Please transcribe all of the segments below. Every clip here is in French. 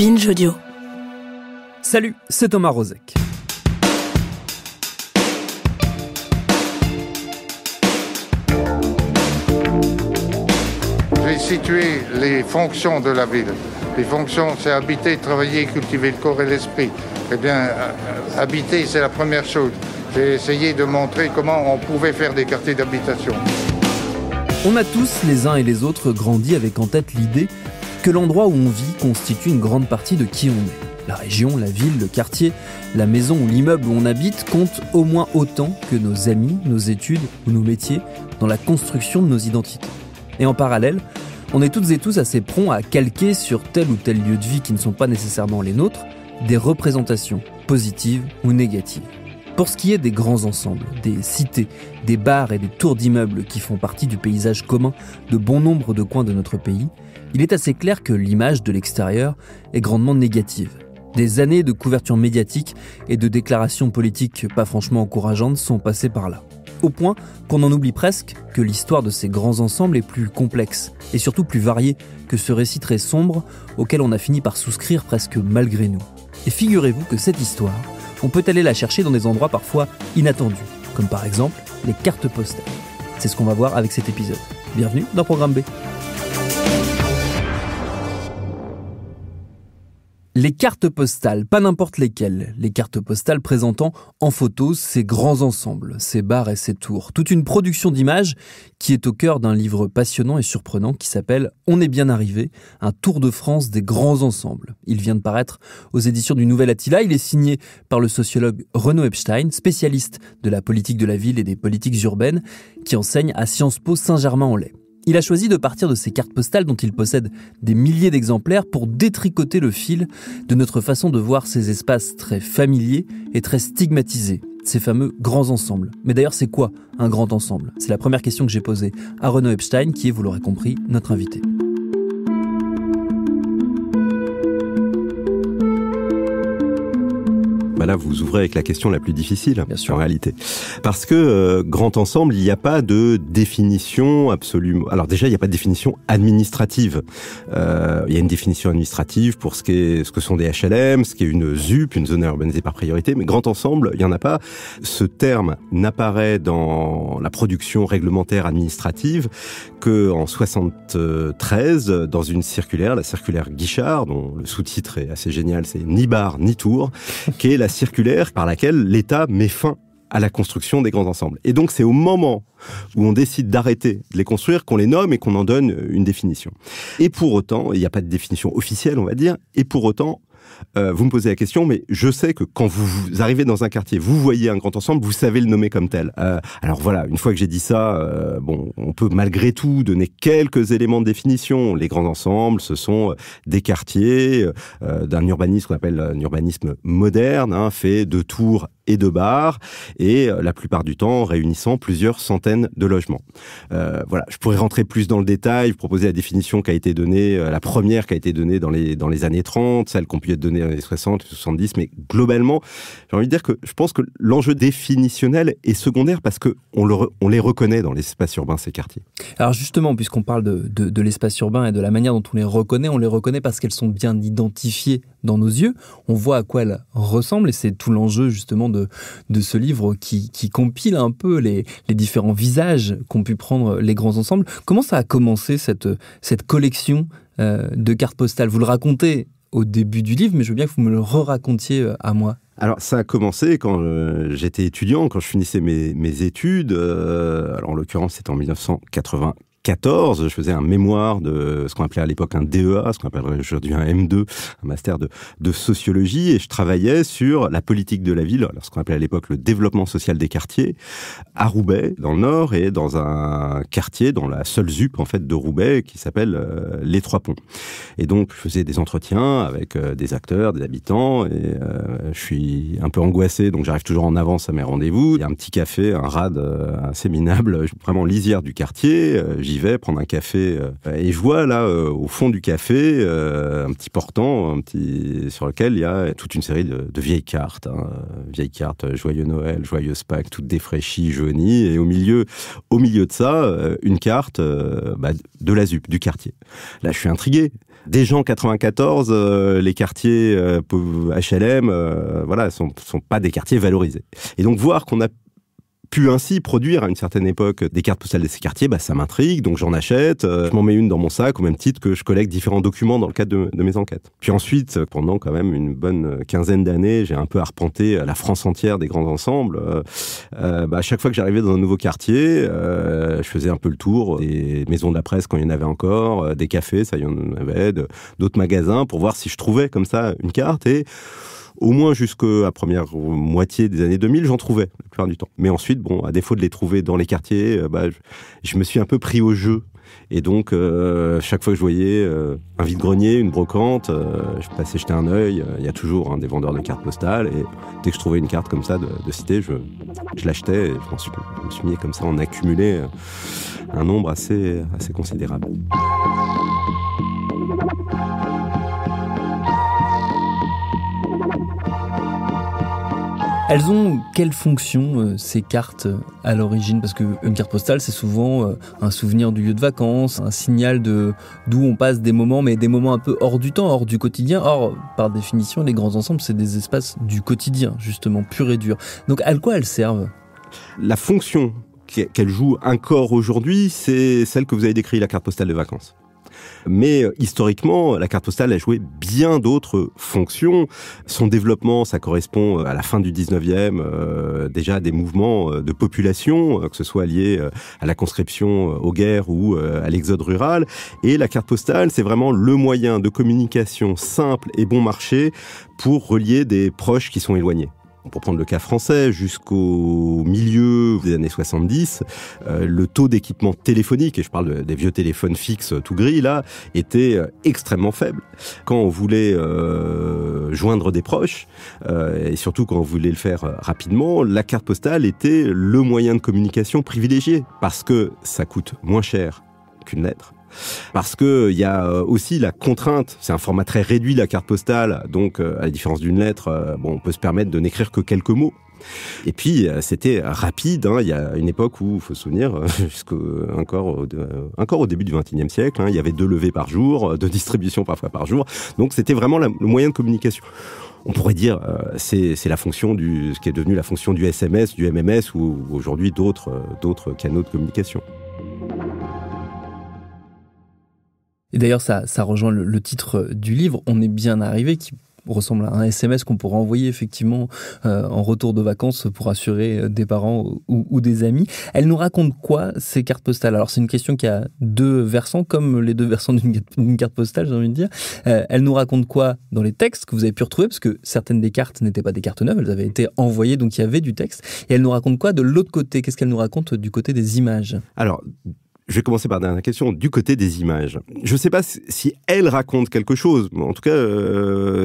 Binge Audio. Salut, c'est Thomas Rozek. J'ai situé les fonctions de la ville. Les fonctions, c'est habiter, travailler, cultiver le corps et l'esprit. Eh bien, habiter, c'est la première chose. J'ai essayé de montrer comment on pouvait faire des quartiers d'habitation. On a tous, les uns et les autres, grandi avec en tête l'idée que l'endroit où on vit constitue une grande partie de qui on est. La région, la ville, le quartier, la maison ou l'immeuble où on habite comptent au moins autant que nos amis, nos études ou nos métiers dans la construction de nos identités. Et en parallèle, on est toutes et tous assez prompts à calquer sur tel ou tel lieu de vie qui ne sont pas nécessairement les nôtres, des représentations positives ou négatives. Pour ce qui est des grands ensembles, des cités, des bars et des tours d'immeubles qui font partie du paysage commun de bon nombre de coins de notre pays, il est assez clair que l'image de l'extérieur est grandement négative. Des années de couverture médiatique et de déclarations politiques pas franchement encourageantes sont passées par là. Au point qu'on en oublie presque que l'histoire de ces grands ensembles est plus complexe et surtout plus variée que ce récit très sombre auquel on a fini par souscrire presque malgré nous. Et figurez-vous que cette histoire, on peut aller la chercher dans des endroits parfois inattendus, comme par exemple les cartes postales. C'est ce qu'on va voir avec cet épisode. Bienvenue dans Programme B. Les cartes postales, pas n'importe lesquelles. Les cartes postales présentant en photo ces grands ensembles, ces bars et ces tours. Toute une production d'images qui est au cœur d'un livre passionnant et surprenant qui s'appelle « On est bien arrivé, un tour de France des grands ensembles ». Il vient de paraître aux éditions du Nouvel Attila. Il est signé par le sociologue Renaud Epstein, spécialiste de la politique de la ville et des politiques urbaines, qui enseigne à Sciences Po Saint-Germain-en-Laye. Il a choisi de partir de ces cartes postales dont il possède des milliers d'exemplaires pour détricoter le fil de notre façon de voir ces espaces très familiers et très stigmatisés, ces fameux grands ensembles. Mais d'ailleurs, c'est quoi un grand ensemble ? C'est la première question que j'ai posée à Renaud Epstein, qui est, vous l'aurez compris, notre invité. Là, vous ouvrez avec la question la plus difficile, en réalité. Parce que grand ensemble, il n'y a pas de définition absolument... Alors déjà, il n'y a pas de définition administrative. Il y a une définition administrative pour ce que sont des HLM, ce qu'est une ZUP, une zone urbanisée par priorité, mais grand ensemble, il n'y en a pas. Ce terme n'apparaît dans la production réglementaire administrative qu'en 73, dans une circulaire, la circulaire Guichard, dont le sous-titre est assez génial, c'est « Ni bar, ni tour », qui est la circulaire par laquelle l'État met fin à la construction des grands ensembles. Et donc, c'est au moment où on décide d'arrêter de les construire qu'on les nomme et qu'on en donne une définition. Et pour autant, il n'y a pas de définition officielle, on va dire, et pour autant, vous me posez la question, mais je sais que quand vous arrivez dans un quartier, vous voyez un grand ensemble, vous savez le nommer comme tel. Alors voilà, une fois que j'ai dit ça, on peut malgré tout donner quelques éléments de définition. Les grands ensembles, ce sont des quartiers d'un urbanisme qu'on appelle un urbanisme moderne, fait de tours et de bars, et la plupart du temps réunissant plusieurs centaines de logements. Voilà, je pourrais rentrer plus dans le détail, vous proposer la définition qui a été donnée, la première qui a été donnée dans les années 30, celle qu'on peut être donnée dans les années 60, 70, mais globalement, j'ai envie de dire que je pense que l'enjeu définitionnel est secondaire parce que on les reconnaît dans l'espace urbain, ces quartiers. Alors justement, puisqu'on parle de l'espace urbain et de la manière dont on les reconnaît parce qu'elles sont bien identifiées dans nos yeux, on voit à quoi elles ressemblent, et c'est tout l'enjeu justement de ce livre qui compile un peu les différents visages qu'ont pu prendre les grands ensembles. Comment ça a commencé cette collection de cartes postales ? Vous le racontez au début du livre, mais je veux bien que vous me le re-racontiez à moi. Alors, ça a commencé quand j'étais étudiant, quand je finissais mes études. Alors, en l'occurrence, c'était en 1994. Je faisais un mémoire de ce qu'on appelait à l'époque un DEA, ce qu'on appellerait aujourd'hui un M2, un master de sociologie, et je travaillais sur la politique de la ville, alors ce qu'on appelait à l'époque le développement social des quartiers, à Roubaix, dans le Nord, et dans un quartier, dans la seule ZUP en fait de Roubaix, qui s'appelle les Trois Ponts. Et donc, je faisais des entretiens avec des acteurs, des habitants, et je suis un peu angoissé, donc j'arrive toujours en avance à mes rendez-vous. Il y a un petit café, un rad assez minable, vraiment lisière du quartier. j'y vais prendre un café et je vois là au fond du café un petit portant, sur lequel il y a toute une série de vieilles cartes, vieilles cartes Joyeux Noël, Joyeuse Pâques, toutes défraîchies, jaunies, et au milieu de ça, une carte de la ZUP, du quartier. Là, je suis intrigué. Déjà en 94, les quartiers HLM, sont pas des quartiers valorisés. Et donc voir qu'on a pu ainsi produire à une certaine époque des cartes postales de ces quartiers, ça m'intrigue, donc j'en achète, je m'en mets une dans mon sac, au même titre que je collecte différents documents dans le cadre de mes enquêtes. Puis ensuite, pendant quand même une bonne quinzaine d'années, j'ai un peu arpenté la France entière des grands ensembles. À chaque fois que j'arrivais dans un nouveau quartier, je faisais un peu le tour des maisons de la presse quand il y en avait encore, des cafés, ça y en avait, d'autres magasins, pour voir si je trouvais comme ça une carte, et au moins jusqu'à la première moitié des années 2000, j'en trouvais la plupart du temps. Mais ensuite, à défaut de les trouver dans les quartiers, je me suis un peu pris au jeu. Et donc, chaque fois que je voyais un vide-grenier, une brocante, je passais jeter un œil. Il y a toujours des vendeurs de cartes postales. Et dès que je trouvais une carte comme ça de cité, je l'achetais. Et je me suis mis comme ça en accumuler un nombre assez considérable. Elles ont quelle fonction, ces cartes, à l'origine ? Parce qu'une carte postale, c'est souvent un souvenir du lieu de vacances, un signal d'où on passe des moments, mais des moments un peu hors du temps, hors du quotidien. Or, par définition, les grands ensembles, c'est des espaces du quotidien, justement, pur et dur. Donc, à quoi elles servent ? La fonction qu'elle joue encore aujourd'hui, c'est celle que vous avez décrite, la carte postale de vacances. Mais historiquement, la carte postale a joué bien d'autres fonctions. Son développement, ça correspond à la fin du 19e, déjà à des mouvements de population, que ce soit lié à la conscription aux guerres ou à l'exode rural. Et la carte postale, c'est vraiment le moyen de communication simple et bon marché pour relier des proches qui sont éloignés. Pour prendre le cas français, jusqu'au milieu des années 70, le taux d'équipement téléphonique, et je parle des vieux téléphones fixes tout gris là, était extrêmement faible. Quand on voulait joindre des proches, et surtout quand on voulait le faire rapidement, la carte postale était le moyen de communication privilégié, parce que ça coûte moins cher qu'une lettre. Parce que il y a aussi la contrainte, c'est un format très réduit la carte postale, donc à la différence d'une lettre, on peut se permettre de n'écrire que quelques mots. Et puis c'était rapide, il y a une époque où, il faut se souvenir, encore au début du XXe siècle, il y avait 2 levées par jour, 2 distributions parfois par jour, donc c'était vraiment le moyen de communication. On pourrait dire c'est la fonction ce qui est devenu la fonction du SMS, du MMS ou aujourd'hui d'autres canaux de communication. Et d'ailleurs, ça rejoint le titre du livre, On est bien arrivé, qui ressemble à un SMS qu'on pourrait envoyer effectivement en retour de vacances pour assurer des parents ou des amis. Elle nous raconte quoi, ces cartes postales ? Alors c'est une question qui a 2 versants, comme les 2 versants d'une carte postale, j'ai envie de dire. Elle nous raconte quoi dans les textes que vous avez pu retrouver, parce que certaines des cartes n'étaient pas des cartes neuves, elles avaient été envoyées, donc il y avait du texte. Et elle nous raconte quoi de l'autre côté ? Qu'est-ce qu'elle nous raconte du côté des images ? Alors, je vais commencer par la dernière question, du côté des images. Je ne sais pas si elle raconte quelque chose, mais en tout cas,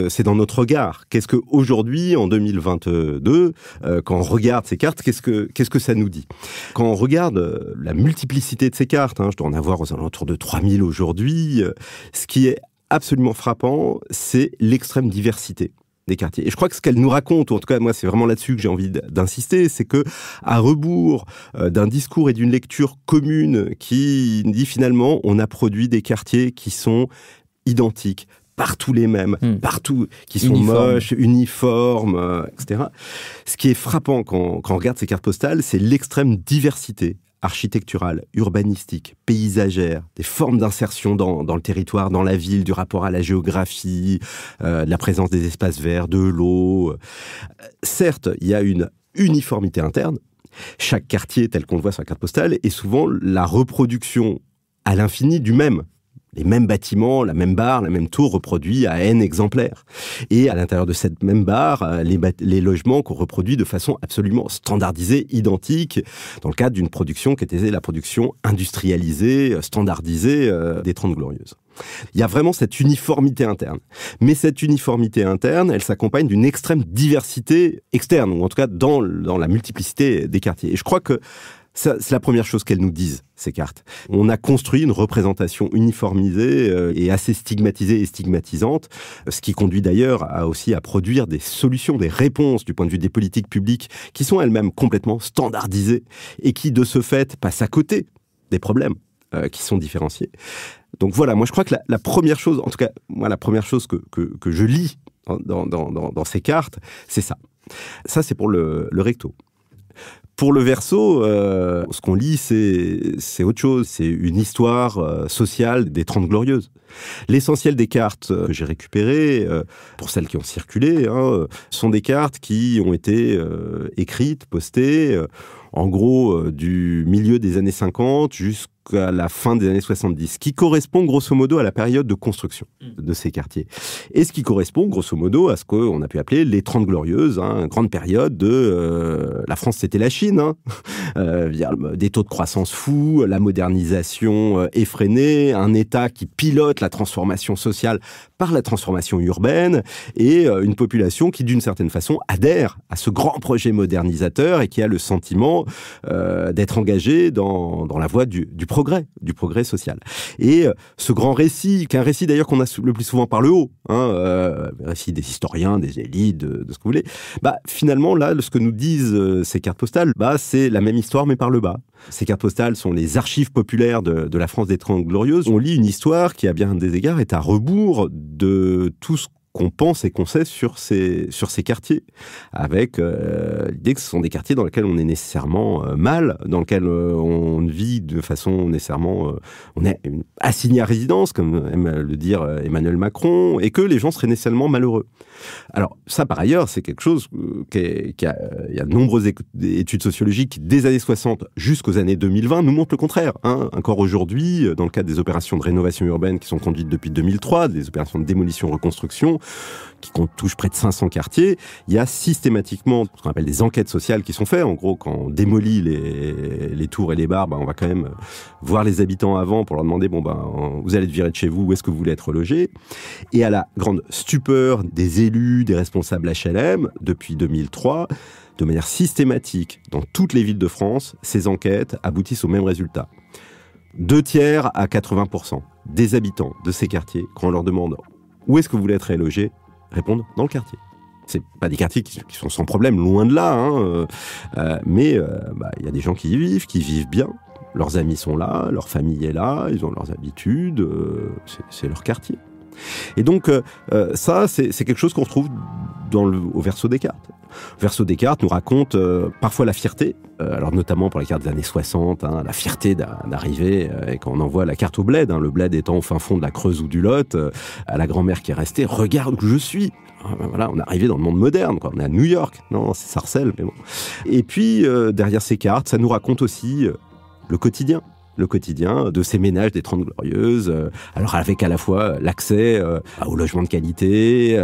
c'est dans notre regard. Qu'est-ce qu'aujourd'hui, en 2022, quand on regarde ces cartes, qu'est-ce que ça nous dit ? Quand on regarde la multiplicité de ces cartes, je dois en avoir aux alentours de 3000 aujourd'hui, ce qui est absolument frappant, c'est l'extrême diversité des quartiers. Et je crois que ce qu'elle nous raconte, ou en tout cas moi c'est vraiment là-dessus que j'ai envie d'insister, c'est que à rebours d'un discours et d'une lecture commune qui dit finalement on a produit des quartiers qui sont identiques, partout les mêmes, partout, qui sont moches, uniformes, etc. Ce qui est frappant quand on regarde ces cartes postales, c'est l'extrême diversité architecturale, urbanistique, paysagère, des formes d'insertion dans le territoire, dans la ville, du rapport à la géographie, de la présence des espaces verts, de l'eau. Certes, il y a une uniformité interne. Chaque quartier, tel qu'on le voit sur la carte postale, est souvent la reproduction à l'infini du même. Les mêmes bâtiments, la même barre, la même tour reproduits à N exemplaires. Et à l'intérieur de cette même barre, les logements qu'on reproduit de façon absolument standardisée, identique, dans le cadre d'une production qui était la production industrialisée, standardisée des 30 Glorieuses. Il y a vraiment cette uniformité interne. Mais cette uniformité interne, elle s'accompagne d'une extrême diversité externe, ou en tout cas dans la multiplicité des quartiers. Et je crois que Ça, c'est la première chose qu'elles nous disent, ces cartes. On a construit une représentation uniformisée et assez stigmatisée et stigmatisante, ce qui conduit d'ailleurs aussi à produire des solutions, des réponses du point de vue des politiques publiques qui sont elles-mêmes complètement standardisées et qui, de ce fait, passent à côté des problèmes qui sont différenciés. Donc voilà, moi je crois que la première chose, en tout cas, moi la première chose que je lis dans ces cartes, c'est ça. Ça, c'est pour le recto. Pour le verso, ce qu'on lit, c'est autre chose. C'est une histoire sociale des 30 Glorieuses. L'essentiel des cartes que j'ai récupérées, pour celles qui ont circulé, sont des cartes qui ont été écrites, postées, en gros, du milieu des années 50 jusqu'à la fin des années 70, qui correspond grosso modo à la période de construction de ces quartiers. Et ce qui correspond grosso modo à ce qu'on a pu appeler les 30 Glorieuses, grande période de... la France, c'était la Chine, des taux de croissance fous, la modernisation effrénée, un État qui pilote la transformation sociale par la transformation urbaine, et une population qui, d'une certaine façon, adhère à ce grand projet modernisateur et qui a le sentiment d'être engagée dans la voie du progrès social. Et ce grand récit, qui est un récit d'ailleurs qu'on a le plus souvent par le haut, récit des historiens, des élites, de ce que vous voulez, finalement, là, ce que nous disent ces cartes postales, c'est la même histoire, mais par le bas. Ces cartes postales sont les archives populaires de la France des 30 Glorieuses. On lit une histoire qui, à bien des égards, est à rebours de tout ce qu'on pense et qu'on sait sur ces quartiers, avec l'idée que ce sont des quartiers dans lesquels on est nécessairement mal, dans lesquels on vit de façon nécessairement... on est assigné à résidence, comme aime le dire Emmanuel Macron, et que les gens seraient nécessairement malheureux. Alors ça, par ailleurs, c'est quelque chose il y a de nombreuses études sociologiques qui, des années 60 jusqu'aux années 2020, nous montrent le contraire. Encore aujourd'hui, dans le cadre des opérations de rénovation urbaine qui sont conduites depuis 2003, des opérations de démolition-reconstruction, qui touchent près de 500 quartiers, il y a systématiquement ce qu'on appelle des enquêtes sociales qui sont faites. En gros, quand on démolit les tours et les bars, on va quand même voir les habitants avant pour leur demander, vous allez être virés de chez vous, où est-ce que vous voulez être logés? Et à la grande stupeur des élus, des responsables HLM, depuis 2003, de manière systématique, dans toutes les villes de France, ces enquêtes aboutissent au même résultat. 2/3 à 80% des habitants de ces quartiers, quand on leur demande où est-ce que vous voulez être logés, répondent dans le quartier. C'est pas des quartiers qui sont sans problème, loin de là, mais y a des gens qui y vivent bien. Leurs amis sont là, leur famille est là, ils ont leurs habitudes, c'est leur quartier. Et donc, ça, c'est quelque chose qu'on retrouve au verso des cartes. Le verso des cartes nous raconte parfois la fierté, alors notamment pour les cartes des années 60, la fierté d'arriver, et quand on envoie la carte au bled, le bled étant au fin fond de la Creuse ou du Lot, à la grand-mère qui est restée, regarde où je suis. Voilà, on est arrivé dans le monde moderne, quoi. On est à New York. Non, c'est Sarcelles, mais bon. Et puis, derrière ces cartes, ça nous raconte aussi le quotidien de ces ménages des 30 Glorieuses, alors avec à la fois l'accès au logement de qualité,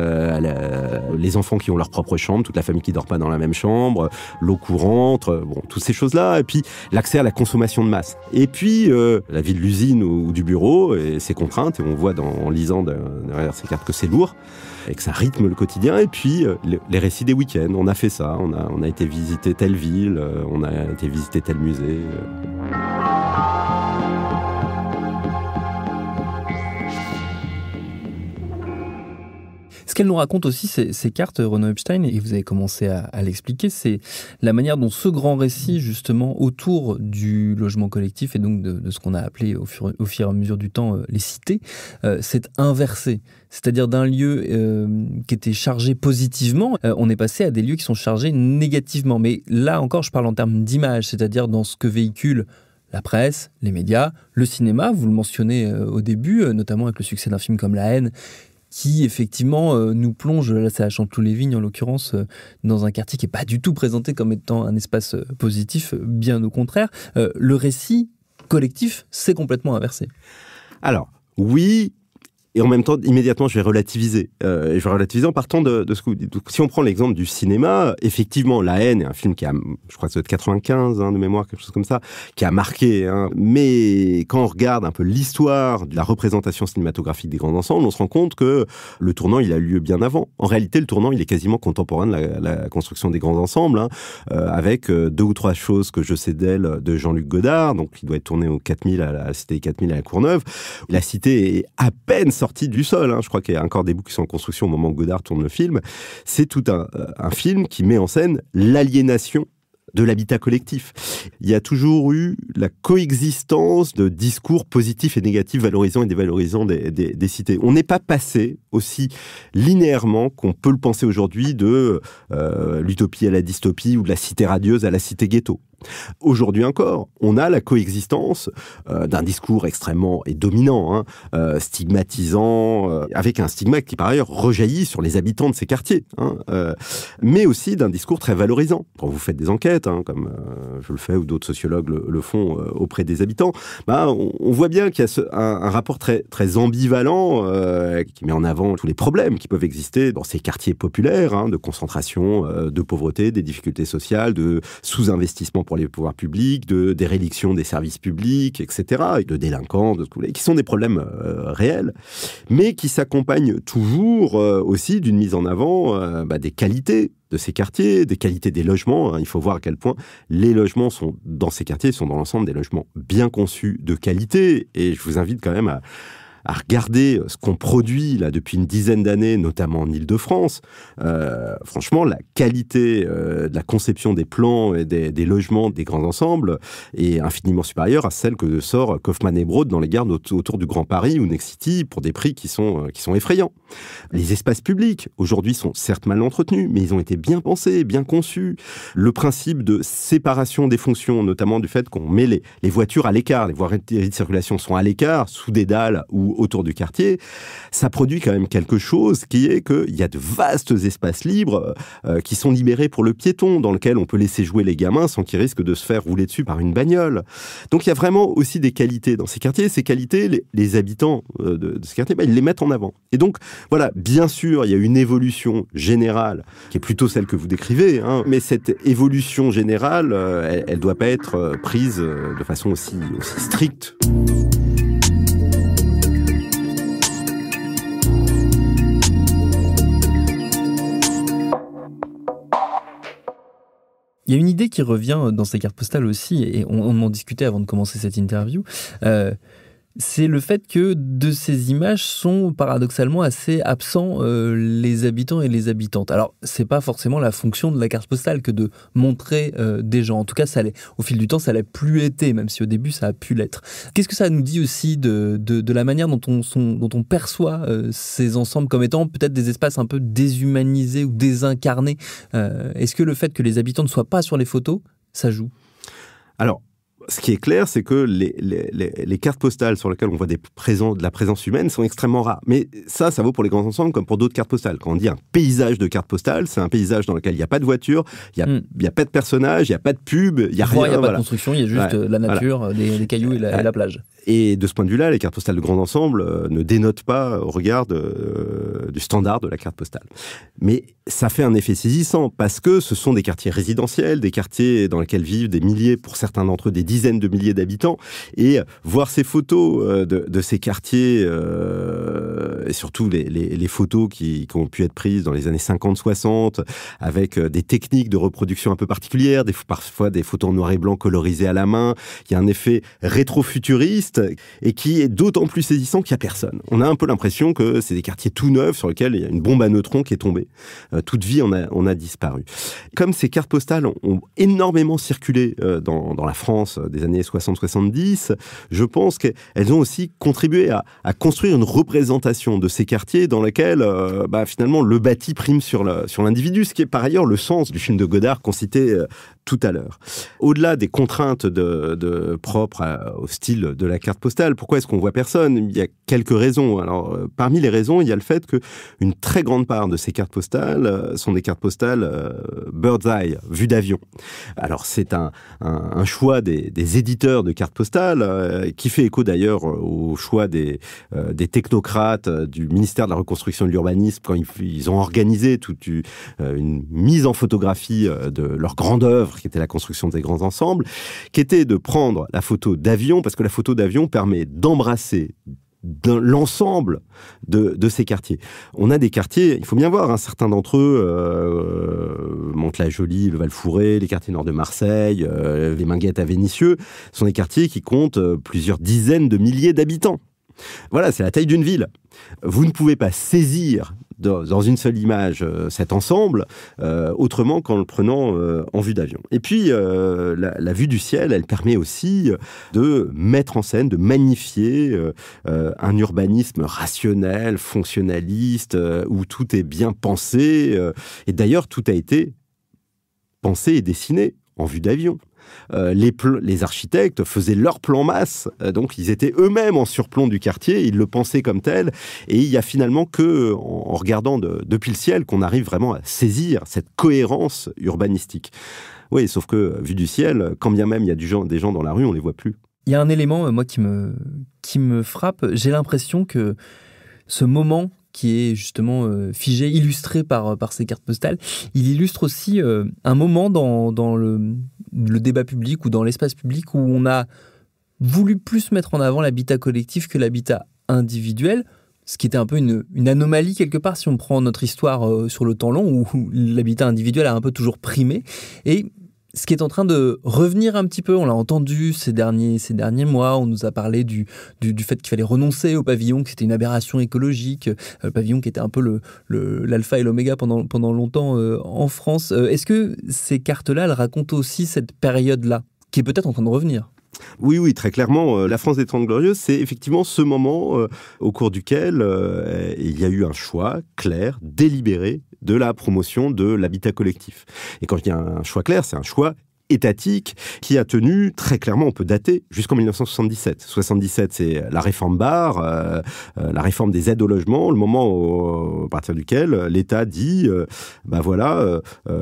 les enfants qui ont leur propre chambre, toute la famille qui dort pas dans la même chambre, l'eau courante, toutes ces choses-là, et puis l'accès à la consommation de masse. Et puis la vie de l'usine ou du bureau et ses contraintes, et on voit en lisant derrière ces cartes que c'est lourd, et que ça rythme le quotidien, et puis les récits des week-ends. On a fait ça, on a été visiter telle ville, on a été visiter tel musée. Ce qu'elle nous raconte aussi, ces cartes, Renaud Epstein, et vous avez commencé à l'expliquer, c'est la manière dont ce grand récit, justement, autour du logement collectif et donc de ce qu'on a appelé au fur et à mesure du temps les cités, s'est inversé. C'est-à-dire d'un lieu qui était chargé positivement, on est passé à des lieux qui sont chargés négativement. Mais là encore, je parle en termes d'image, c'est-à-dire dans ce que véhicule la presse, les médias, le cinéma, vous le mentionnez au début, notamment avec le succès d'un film comme La Haine, qui effectivement nous plonge, là c'est à Chanteloup-les-Vignes en l'occurrence, dans un quartier qui n'est pas du tout présenté comme étant un espace positif, bien au contraire. Le récit collectif s'est complètement inversé. Alors, oui Et en même temps, immédiatement, je vais relativiser. Et je vais relativiser en partant de ce que vous dites. Donc, si on prend l'exemple du cinéma, effectivement, La haine est un film qui a, je crois que c'est de 95, de mémoire, quelque chose comme ça, qui a marqué. Mais quand on regarde un peu l'histoire de la représentation cinématographique des grands ensembles, on se rend compte que le tournant, il a eu lieu bien avant. En réalité, le tournant, il est quasiment contemporain de la construction des grands ensembles, avec 2 ou 3 choses que je sais d'elle de Jean-Luc Godard, donc il doit être tourné au 4000 à la Cité des 4000 à la Courneuve. La cité est à peine sortie du sol. Je crois qu'il y a encore des bouts qui sont en construction au moment où Godard tourne le film. C'est tout un film qui met en scène l'aliénation de l'habitat collectif. Il y a toujours eu la coexistence de discours positifs et négatifs, valorisants et dévalorisants des cités. On n'est pas passé aussi linéairement qu'on peut le penser aujourd'hui de l'utopie à la dystopie ou de la cité radieuse à la cité ghetto. Aujourd'hui encore, on a la coexistence d'un discours extrêmement et dominant, stigmatisant, avec un stigmate qui par ailleurs rejaillit sur les habitants de ces quartiers, mais aussi d'un discours très valorisant. Quand vous faites des enquêtes, comme je le fais ou d'autres sociologues le font auprès des habitants, on voit bien qu'il y a un rapport très, très ambivalent qui met en avant tous les problèmes qui peuvent exister dans ces quartiers populaires, de concentration, de pauvreté, des difficultés sociales, de sous-investissement pour les pouvoirs publics, de déréliction des services publics, etc., et de délinquance, qui sont des problèmes réels, mais qui s'accompagnent toujours aussi d'une mise en avant des qualités de ces quartiers, des qualités des logements. Il faut voir à quel point les logements sont dans ces quartiers, sont dans l'ensemble des logements bien conçus, de qualité, et je vous invite quand même à regarder ce qu'on produit là depuis une dizaine d'années, notamment en Île-de-France. Franchement, la qualité de la conception des plans et des logements des grands ensembles est infiniment supérieure à celle que sort Kaufmann et Broad dans les gares autour du Grand Paris ou Nexity pour des prix qui sont effrayants. Les espaces publics, aujourd'hui, sont certes mal entretenus, mais ils ont été bien pensés, bien conçus. Le principe de séparation des fonctions, notamment du fait qu'on met les voitures à l'écart, les voiries de circulation sont à l'écart, sous des dalles ou autour du quartier, ça produit quand même quelque chose qui est qu'il y a de vastes espaces libres qui sont libérés pour le piéton, dans lequel on peut laisser jouer les gamins sans qu'ils risquent de se faire rouler dessus par une bagnole. Donc il y a vraiment aussi des qualités dans ces quartiers. Ces qualités, les habitants de ces quartiers, ils les mettent en avant. Et donc, voilà, bien sûr, il y a une évolution générale qui est plutôt celle que vous décrivez, mais cette évolution générale, elle doit pas être prise de façon aussi stricte. Il y a une idée qui revient dans ces cartes postales aussi, et on en discutait avant de commencer cette interview, c'est le fait que de ces images sont paradoxalement assez absents les habitants et les habitantes. Alors, c'est pas forcément la fonction de la carte postale que de montrer des gens. En tout cas, ça l'est. Au fil du temps, ça l'a plus été, même si au début, ça a pu l'être. Qu'est-ce que ça nous dit aussi de la manière dont on perçoit ces ensembles comme étant peut-être des espaces un peu déshumanisés ou désincarnés? Est-ce que le fait que les habitants ne soient pas sur les photos, ça joue? Alors, ce qui est clair, c'est que les cartes postales sur lesquelles on voit de la présence humaine sont extrêmement rares. Mais ça vaut pour les grands ensembles comme pour d'autres cartes postales. Quand on dit un paysage de cartes postales, c'est un paysage dans lequel il n'y a pas de voiture, il n'y a pas de personnages, il n'y a pas de pub, il n'y a rien. Il n'y a pas de construction, il y a juste la nature, des cailloux et la plage. Et de ce point de vue-là, les cartes postales de grands ensembles ne dénotent pas au regard du standard de la carte postale. Mais ça fait un effet saisissant parce que ce sont des quartiers résidentiels, des quartiers dans lesquels vivent des milliers, pour certains d'entre eux, des dizaines de milliers d'habitants. Et voir ces photos de ces quartiers, et surtout les photos qui ont pu être prises dans les années 50-60, avec des techniques de reproduction un peu particulières, parfois des photos en noir et blanc colorisées à la main. Il y a un effet rétro-futuriste et qui est d'autant plus saisissant qu'il n'y a personne. On a un peu l'impression que c'est des quartiers tout neufs sur lesquels il y a une bombe à neutrons qui est tombée. Toute vie en a disparu. Comme ces cartes postales ont énormément circulé dans la France des années 60-70, je pense qu'elles ont aussi contribué à construire une représentation de ces quartiers dans lesquels finalement le bâti prime sur l'individu, ce qui est par ailleurs le sens du film de Godard qu'on citait tout à l'heure. Au-delà des contraintes propres au style de la carte postale, pourquoi est-ce qu'on voit personne? Il y a quelques raisons. Alors, parmi les raisons, il y a le fait qu'une très grande part de ces cartes postales sont des cartes postales bird's eye, vue d'avion. Alors, c'est un choix des des éditeurs de cartes postales, qui fait écho d'ailleurs au choix des technocrates du ministère de la Reconstruction et de l'Urbanisme quand ils ont organisé toute une mise en photographie de leur grande œuvre, qui était la construction des grands ensembles, qui était de prendre la photo d'avion, parce que la photo d'avion permet d'embrasser l'ensemble de ces quartiers. On a des quartiers, il faut bien voir, certains d'entre eux, Mantes-la-Jolie, le Val-Fouré, les quartiers nord de Marseille, les Minguettes à Vénissieux, sont des quartiers qui comptent plusieurs dizaines de milliers d'habitants. Voilà, c'est la taille d'une ville. Vous ne pouvez pas saisir dans une seule image cet ensemble autrement qu'en le prenant en vue d'avion. Et puis, la vue du ciel, elle permet aussi de mettre en scène, de magnifier un urbanisme rationnel, fonctionnaliste, où tout est bien pensé. Et d'ailleurs, tout a été pensé et dessiné en vue d'avion. Les architectes faisaient leur plan masse, donc ils étaient eux-mêmes en surplomb du quartier, ils le pensaient comme tel, et il y a finalement que en regardant depuis le ciel qu'on arrive vraiment à saisir cette cohérence urbanistique. Oui, sauf que vu du ciel, quand bien même il y a des gens dans la rue, on les voit plus. Il y a un élément, moi, qui me frappe. J'ai l'impression que ce moment qui est justement figé, illustré par ces cartes postales, il illustre aussi un moment dans le débat public ou dans l'espace public où on a voulu plus mettre en avant l'habitat collectif que l'habitat individuel, ce qui était un peu une anomalie quelque part si on prend notre histoire sur le temps long où l'habitat individuel a un peu toujours primé. Et ce qui est en train de revenir un petit peu, on l'a entendu ces derniers mois, on nous a parlé du fait qu'il fallait renoncer au pavillon, que c'était une aberration écologique, le pavillon qui était un peu l'alpha et l'oméga pendant longtemps en France. Est-ce que ces cartes-là, elles racontent aussi cette période-là, qui est peut-être en train de revenir ? Oui, très clairement. La France des 30 Glorieuses, c'est effectivement ce moment au cours duquel il y a eu un choix clair, délibéré, de la promotion de l'habitat collectif. Et quand je dis un choix clair, c'est un choix étatique qui a tenu très clairement, on peut dater, jusqu'en 1977. 77, c'est la réforme Barre, la réforme des aides au logement, le moment à partir duquel l'État dit,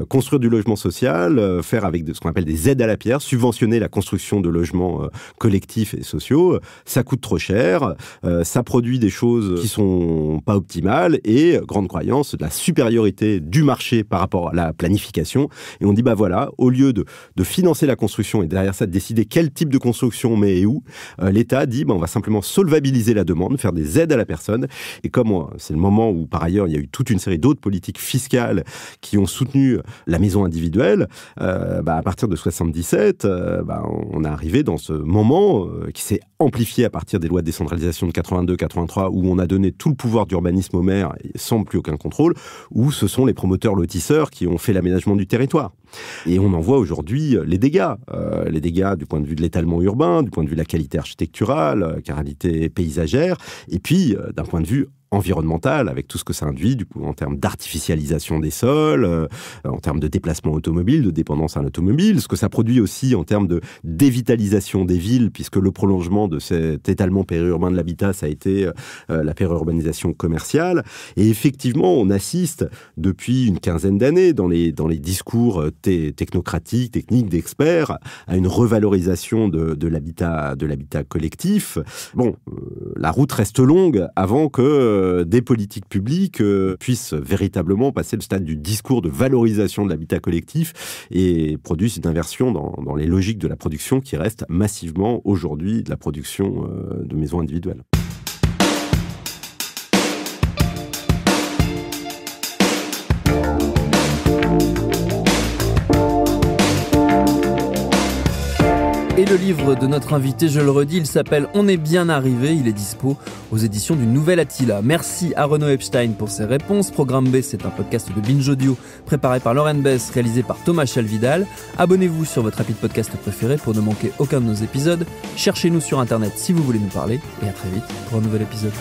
construire du logement social, faire avec ce qu'on appelle des aides à la pierre, subventionner la construction de logements collectifs et sociaux, ça coûte trop cher, ça produit des choses qui sont pas optimales et, grande croyance, de la supériorité du marché par rapport à la planification. Et on dit, au lieu de financer la construction et derrière ça de décider quel type de construction on met et où, l'État dit on va simplement solvabiliser la demande, faire des aides à la personne. Et comme c'est le moment où par ailleurs il y a eu toute une série d'autres politiques fiscales qui ont soutenu la maison individuelle, à partir de 77, on est arrivé dans ce moment qui s'est amplifié à partir des lois de décentralisation de 82-83 où on a donné tout le pouvoir d'urbanisme aux maires sans plus aucun contrôle, où ce sont les promoteurs lotisseurs qui ont fait l'aménagement du territoire. Et on en voit aujourd'hui les dégâts du point de vue de l'étalement urbain, du point de vue de la qualité architecturale, qualité paysagère, et puis d'un point de vue environnemental, avec tout ce que ça induit, du coup, en termes d'artificialisation des sols, en termes de déplacement automobile, de dépendance à l'automobile, ce que ça produit aussi en termes de dévitalisation des villes, puisque le prolongement de cet étalement périurbain de l'habitat, ça a été la périurbanisation commerciale. Et effectivement, on assiste depuis une quinzaine d'années dans les discours technocratiques, techniques d'experts, à une revalorisation de l'habitat collectif. La route reste longue avant que des politiques publiques puissent véritablement passer le stade du discours de valorisation de l'habitat collectif et produisent une inversion dans les logiques de la production qui reste massivement aujourd'hui de la production de maisons individuelles. Et le livre de notre invité, je le redis, il s'appelle « On est bien arrivé ». Il est dispo aux éditions du Nouvel Attila. Merci à Renaud Epstein pour ses réponses. Programme B, c'est un podcast de Binge Audio préparé par Lauren Bess, réalisé par Thomas Chalvidal. Abonnez-vous sur votre appli de podcast préféré pour ne manquer aucun de nos épisodes. Cherchez-nous sur Internet si vous voulez nous parler. Et à très vite pour un nouvel épisode.